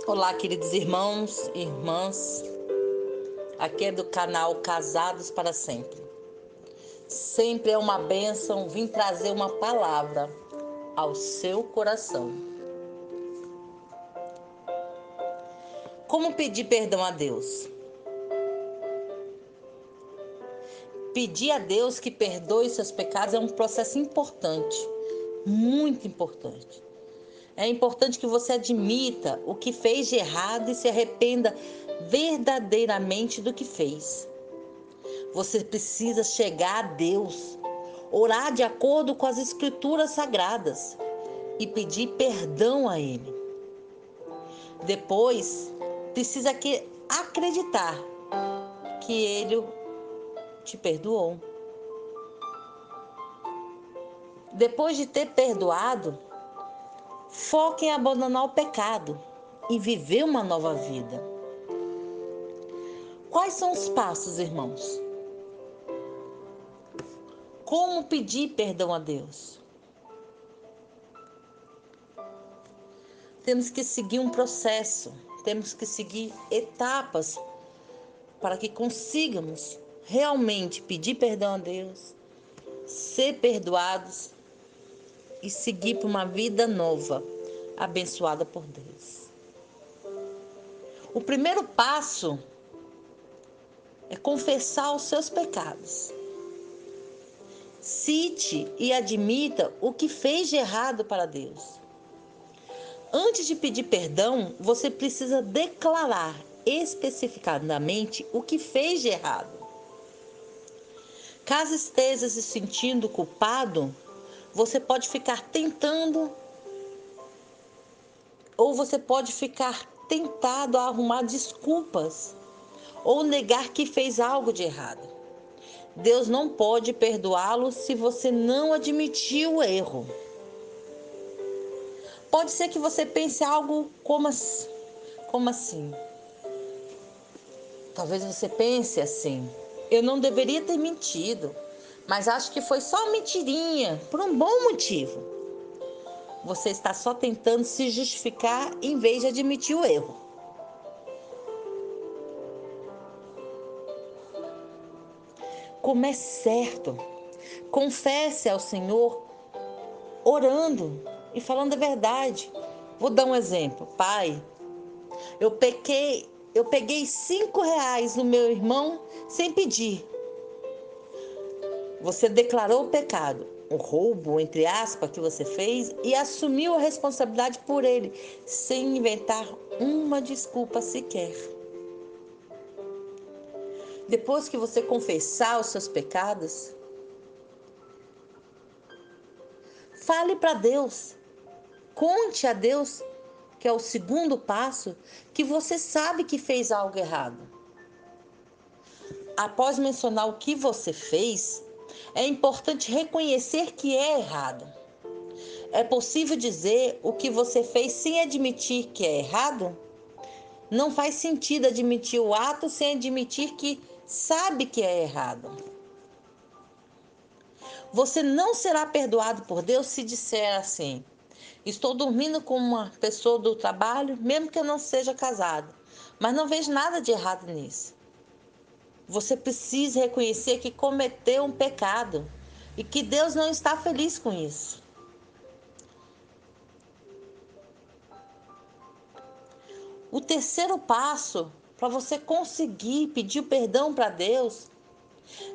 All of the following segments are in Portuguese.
Olá, queridos irmãos e irmãs. Aqui é do canal Casados para Sempre. Sempre é uma bênção vir trazer uma palavra ao seu coração. Como pedir perdão a Deus? Pedir a Deus que perdoe seus pecados é um processo importante, muito importante. É importante que você admita o que fez de errado e se arrependa verdadeiramente do que fez. Você precisa chegar a Deus, orar de acordo com as Escrituras Sagradas e pedir perdão a Ele. Depois, precisa acreditar que Ele te perdoou. Depois de ter perdoado, foque em abandonar o pecado e viver uma nova vida. Quais são os passos, irmãos? Como pedir perdão a Deus? Temos que seguir um processo, temos que seguir etapas para que consigamos realmente pedir perdão a Deus, ser perdoados e seguir para uma vida nova, abençoada por Deus. O primeiro passo é confessar os seus pecados. Cite e admita o que fez de errado para Deus. Antes de pedir perdão, você precisa declarar especificadamente o que fez de errado. Caso esteja se sentindo culpado, você pode ficar tentado a arrumar desculpas ou negar que fez algo de errado. Deus não pode perdoá-lo se você não admitir o erro. Pode ser que você pense algo como assim? Talvez você pense assim: eu não deveria ter mentido, mas acho que foi só mentirinha, por um bom motivo. Você está só tentando se justificar em vez de admitir o erro. Comece certo. Confesse ao Senhor, orando e falando a verdade. Vou dar um exemplo. Pai, eu peguei 5 reais no meu irmão sem pedir. Você declarou o pecado, o roubo, entre aspas, que você fez e assumiu a responsabilidade por ele, sem inventar uma desculpa sequer. Depois que você confessar os seus pecados, fale para Deus. Conte a Deus, que é o segundo passo, que você sabe que fez algo errado. Após mencionar o que você fez, é importante reconhecer que é errado. É possível dizer o que você fez sem admitir que é errado? Não faz sentido admitir o ato sem admitir que sabe que é errado. Você não será perdoado por Deus se disser assim: estou dormindo com uma pessoa do trabalho, mesmo que eu não seja casado, mas não vejo nada de errado nisso. Você precisa reconhecer que cometeu um pecado e que Deus não está feliz com isso. O terceiro passo para você conseguir pedir perdão para Deus,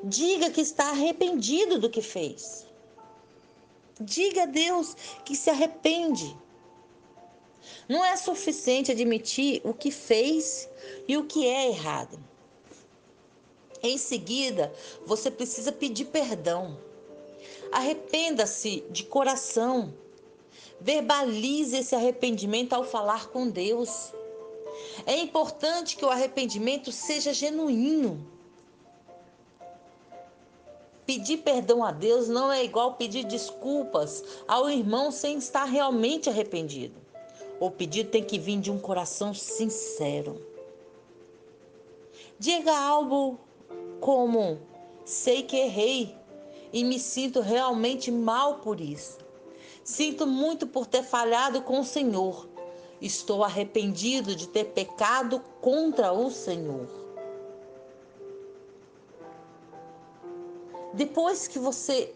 diga que está arrependido do que fez. Diga a Deus que se arrepende. Não é suficiente admitir o que fez e o que é errado. Em seguida, você precisa pedir perdão. Arrependa-se de coração. Verbalize esse arrependimento ao falar com Deus. É importante que o arrependimento seja genuíno. Pedir perdão a Deus não é igual pedir desculpas ao irmão sem estar realmente arrependido. O pedido tem que vir de um coração sincero. Diga algo como: sei que errei e me sinto realmente mal por isso. Sinto muito por ter falhado com o Senhor Estou arrependido de ter pecado contra o Senhor. Depois que você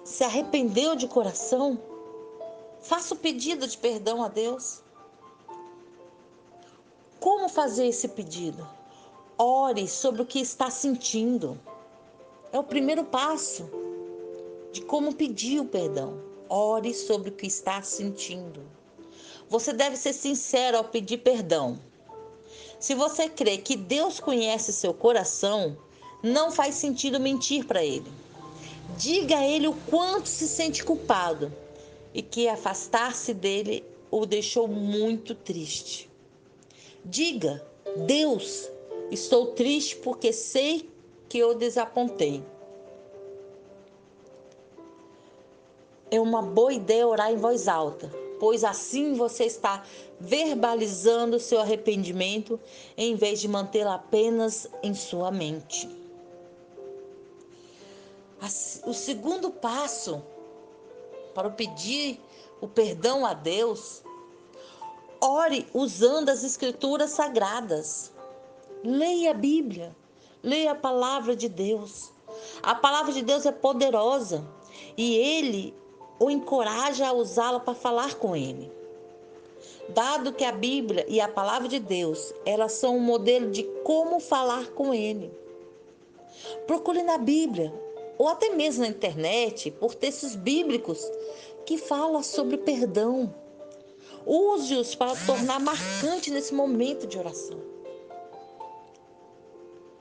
se arrependeu de coração, faça o pedido de perdão a Deus. Como fazer esse pedido? Ore sobre o que está sentindo. É o primeiro passo de como pedir o perdão. Ore sobre o que está sentindo. Você deve ser sincero ao pedir perdão. Se você crê que Deus conhece seu coração, não faz sentido mentir para Ele. Diga a Ele o quanto se sente culpado e que afastar-se dele o deixou muito triste. Diga: Deus, estou triste porque sei que eu desapontei. É uma boa ideia orar em voz alta, pois assim você está verbalizando seu arrependimento em vez de mantê-lo apenas em sua mente. O segundo passo para pedir o perdão a Deus, ore usando as escrituras sagradas. Leia a Bíblia, leia a palavra de Deus. A palavra de Deus é poderosa e Ele o encoraja a usá-la para falar com Ele. Dado que a Bíblia e a palavra de Deus, elas são um modelo de como falar com Ele. Procure na Bíblia, ou até mesmo na internet, por textos bíblicos que falam sobre perdão. Use-os para tornar marcante nesse momento de oração.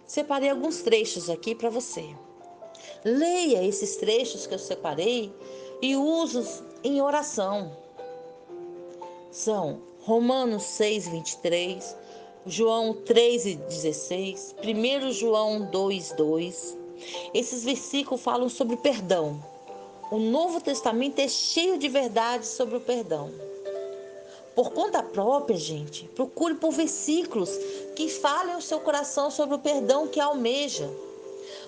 Separei alguns trechos aqui para você. Leia esses trechos que eu separei e use-os em oração. São Romanos 6:23, João 3:16, 1 João 2:2. Esses versículos falam sobre perdão. O Novo Testamento é cheio de verdades sobre o perdão. Por conta própria, gente, procure por versículos que falem ao seu coração sobre o perdão que almeja.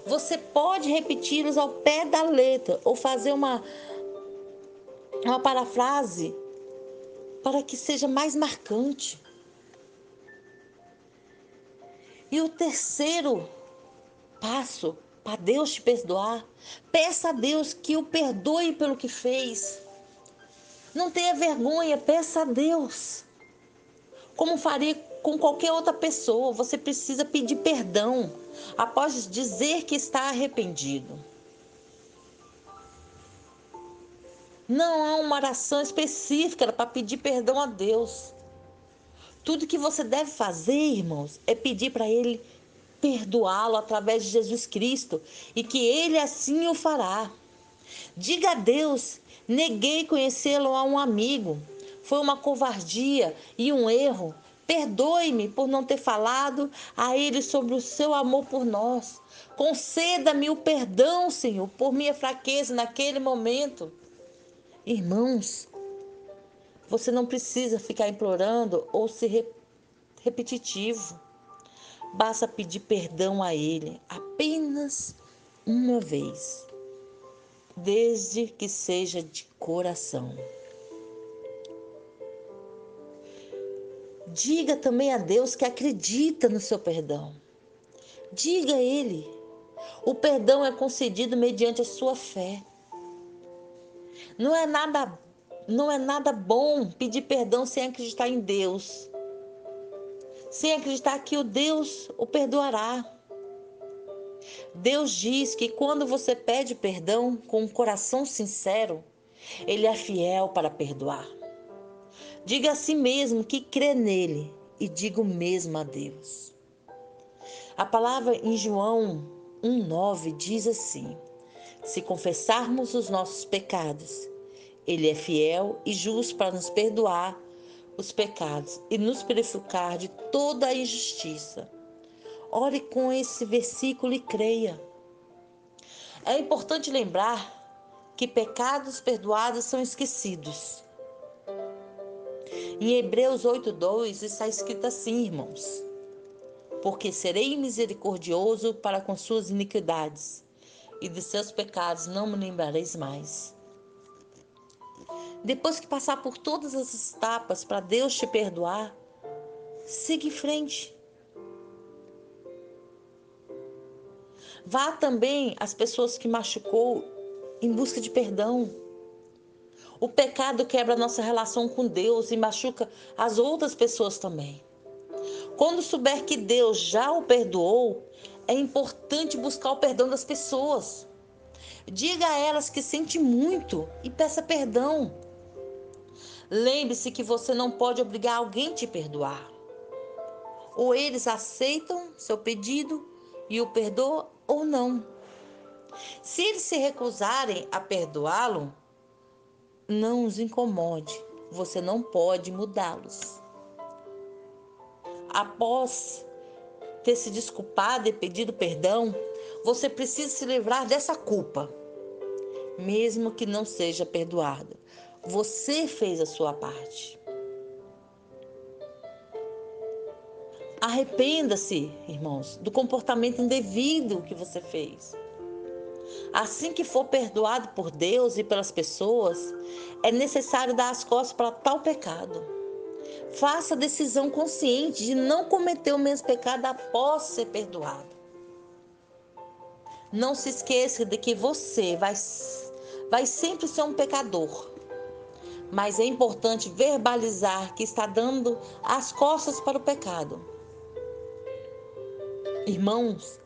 Você pode repeti-los ao pé da letra ou fazer uma parafrase para que seja mais marcante. E o terceiro passo para Deus te perdoar, peça a Deus que o perdoe pelo que fez. Não tenha vergonha, peça a Deus. Como faria com qualquer outra pessoa, você precisa pedir perdão após dizer que está arrependido. Não há uma oração específica para pedir perdão a Deus. Tudo que você deve fazer, irmãos, é pedir para Ele perdoá-lo através de Jesus Cristo e que Ele assim o fará. Diga a Deus: neguei conhecê-lo a um amigo. Foi uma covardia e um erro. Perdoe-me por não ter falado a Ele sobre o seu amor por nós. Conceda-me o perdão, Senhor, por minha fraqueza naquele momento. Irmãos, você não precisa ficar implorando ou ser repetitivo. Basta pedir perdão a Ele apenas uma vez, desde que seja de coração. Diga também a Deus que acredita no seu perdão. Diga a Ele: o perdão é concedido mediante a sua fé. Não é nada bom pedir perdão sem acreditar em Deus, sem acreditar que o Deus o perdoará. Deus diz que quando você pede perdão com um coração sincero, Ele é fiel para perdoar. Diga a si mesmo que crê nele e diga o mesmo a Deus. A palavra em João 1:9 diz assim: se confessarmos os nossos pecados, Ele é fiel e justo para nos perdoar os pecados e nos purificar de toda a injustiça. Ore com esse versículo e creia. É importante lembrar que pecados perdoados são esquecidos. Em Hebreus 8:2 está escrito assim, irmãos: porque serei misericordioso para com suas iniquidades, e de seus pecados não me lembrareis mais. Depois que passar por todas as etapas para Deus te perdoar, siga em frente. Vá também às pessoas que machucou em busca de perdão. O pecado quebra a nossa relação com Deus e machuca as outras pessoas também. Quando souber que Deus já o perdoou, é importante buscar o perdão das pessoas. Diga a elas que sente muito e peça perdão. Lembre-se que você não pode obrigar alguém a te perdoar. Ou eles aceitam seu pedido e o perdoam ou não. Se eles se recusarem a perdoá-lo, não os incomode. Você não pode mudá-los. Após ter se desculpado e pedido perdão, você precisa se livrar dessa culpa, mesmo que não seja perdoado. Você fez a sua parte. Arrependa-se, irmãos, do comportamento indevido que você fez. Assim que for perdoado por Deus e pelas pessoas, é necessário dar as costas para tal pecado. Faça a decisão consciente de não cometer o mesmo pecado após ser perdoado. Não se esqueça de que você vai sempre ser um pecador. Mas é importante verbalizar que está dando as costas para o pecado. Irmãos,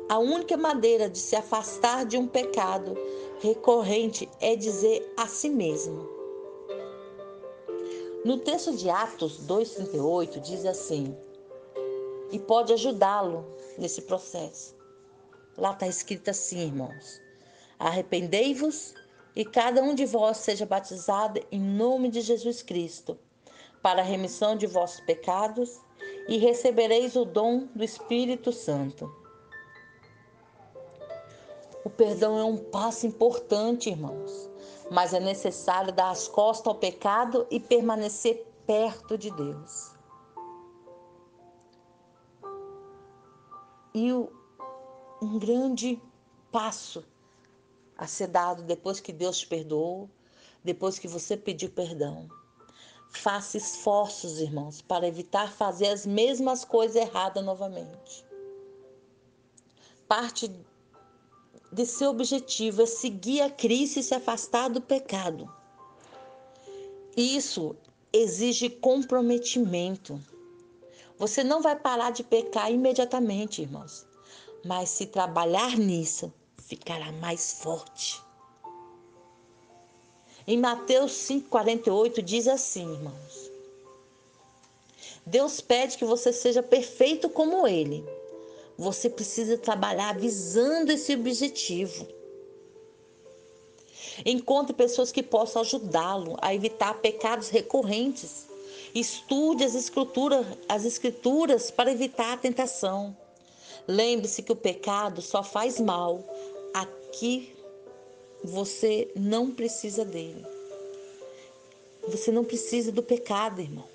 a única maneira de se afastar de um pecado recorrente é dizer a si mesmo. No texto de Atos 2,38 diz assim, e pode ajudá-lo nesse processo. Lá está escrito assim, irmãos: arrependei-vos e cada um de vós seja batizado em nome de Jesus Cristo, para a remissão de vossos pecados, e recebereis o dom do Espírito Santo. O perdão é um passo importante, irmãos, mas é necessário dar as costas ao pecado e permanecer perto de Deus. E um grande passo a ser dado depois que Deus te perdoou, depois que você pediu perdão. Faça esforços, irmãos, para evitar fazer as mesmas coisas erradas novamente. Parte de seu objetivo é seguir a Cristo e se afastar do pecado. Isso exige comprometimento. Você não vai parar de pecar imediatamente, irmãos, mas se trabalhar nisso, ficará mais forte. Em Mateus 5,48 diz assim, irmãos: Deus pede que você seja perfeito como Ele. Você precisa trabalhar visando esse objetivo. Encontre pessoas que possam ajudá-lo a evitar pecados recorrentes. Estude as escrituras para evitar a tentação. Lembre-se que o pecado só faz mal. Aqui você não precisa dele. Você não precisa do pecado, irmãos.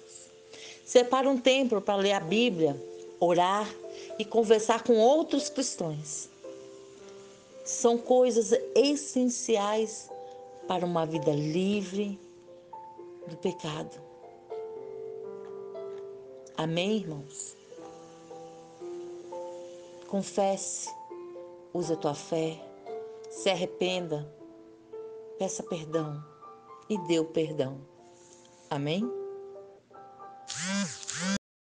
Separe um tempo para ler a Bíblia, orar e conversar com outros cristãos. São coisas essenciais para uma vida livre do pecado. Amém, irmãos? Confesse, use a tua fé, se arrependa, peça perdão e dê o perdão. Amém?